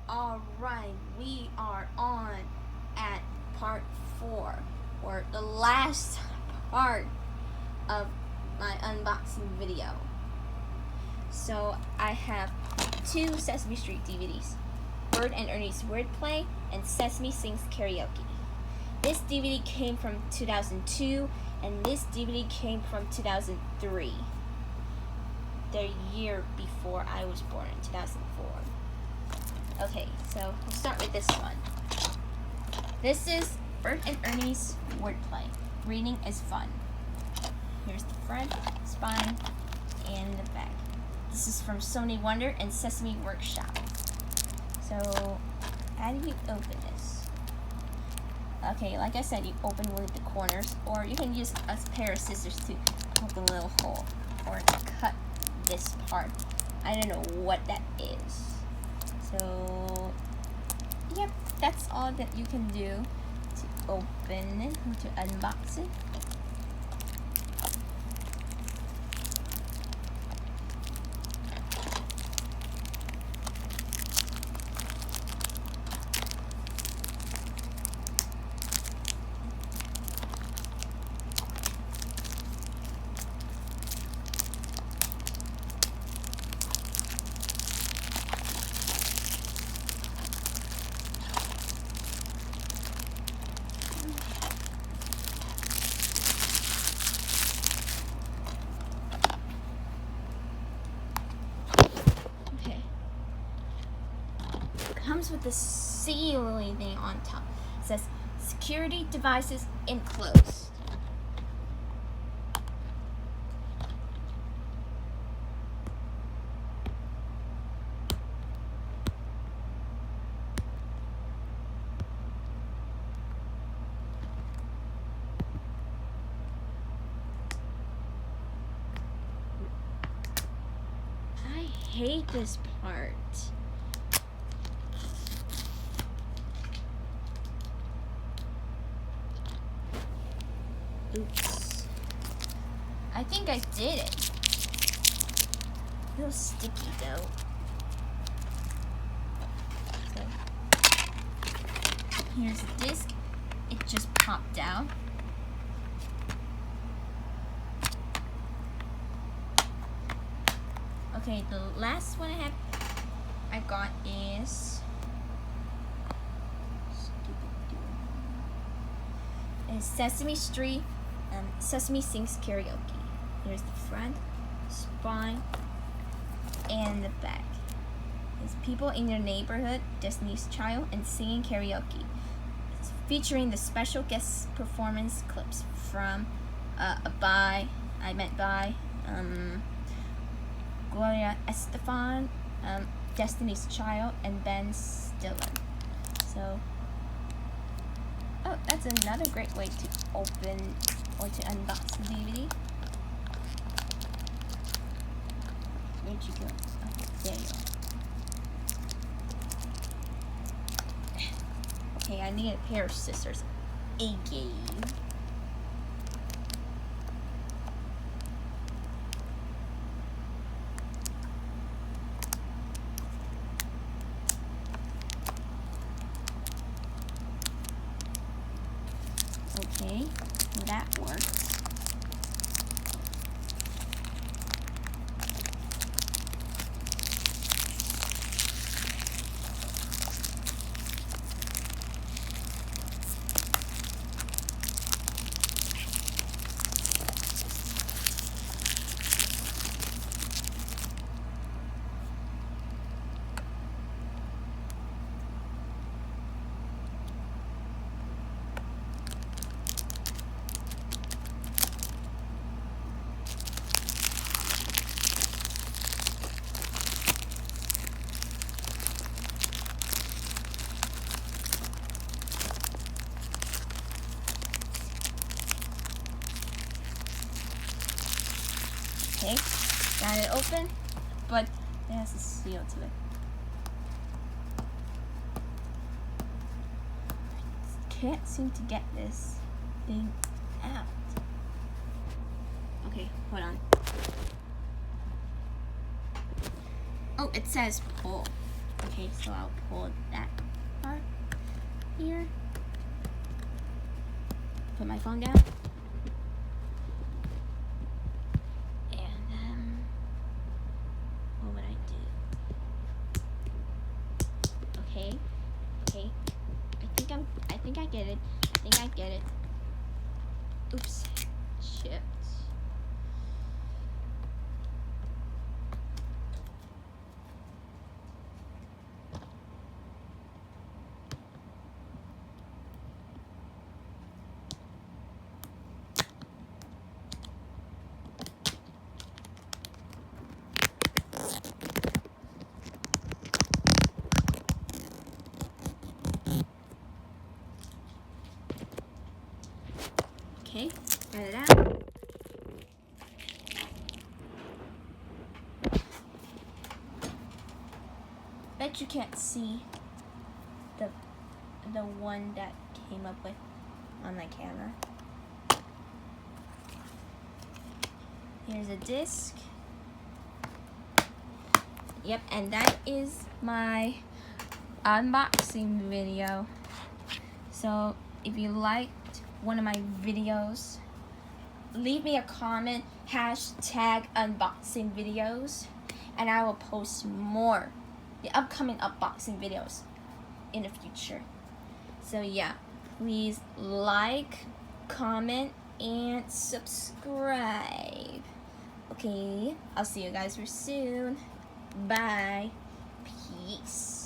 Alright, we are on at part 4, or the last part of my unboxing video. So I have 2 Sesame Street DVDs, Bert and Ernie's Wordplay and Sesame Sings Karaoke. This DVD came from 2002 and this DVD came from 2003, the year before I was born, in 2004. Okay, so we'll start with this one. This is Bert and Ernie's Wordplay. Reading is fun. Here's the front, spine, and the back. This is from Sony Wonder and Sesame Workshop. So, how do you open this? Okay, like I said, you open with the corners, or you can use a pair of scissors to poke a little hole, or to cut this part. I don't know what that is. So, yep, that's all that you can do to open it, or to unbox it. Comes with this sealy thing on top. It says security devices enclosed. I hate this part. Oops. I think I did it. A little sticky though. So, here's the disc. It just popped out. Okay, the last one I got is Sesame Street. Sesame Sings Karaoke. Here's the front, spine, and the back. It's people in your neighborhood, Destiny's Child, and singing karaoke. It's featuring the special guest performance clips from Gloria Estefan, Destiny's Child, and Ben Stiller. So, oh, that's another great way to open or to unbox the DVD. Where'd you go? Oh, there you are. Okay, I need a pair of scissors. Again. Okay, that works. Okay, got it open, but it has a seal to it. Can't seem to get this thing out. Okay, hold on. Oh, it says pull. Okay, so I'll pull that part here. Put my phone down. And what would I do? Okay. I think I get it. Oops. Shit. Okay, got it out. Bet you can't see the one that came up with on my camera. Here's a disc. Yep, and that is my unboxing video. So if you liked one of my videos, leave me a comment, hashtag unboxing videos, and I will post more, the upcoming unboxing videos in the future. So yeah, please like, comment, and subscribe. Okay, I'll see you guys real soon. Bye. Peace.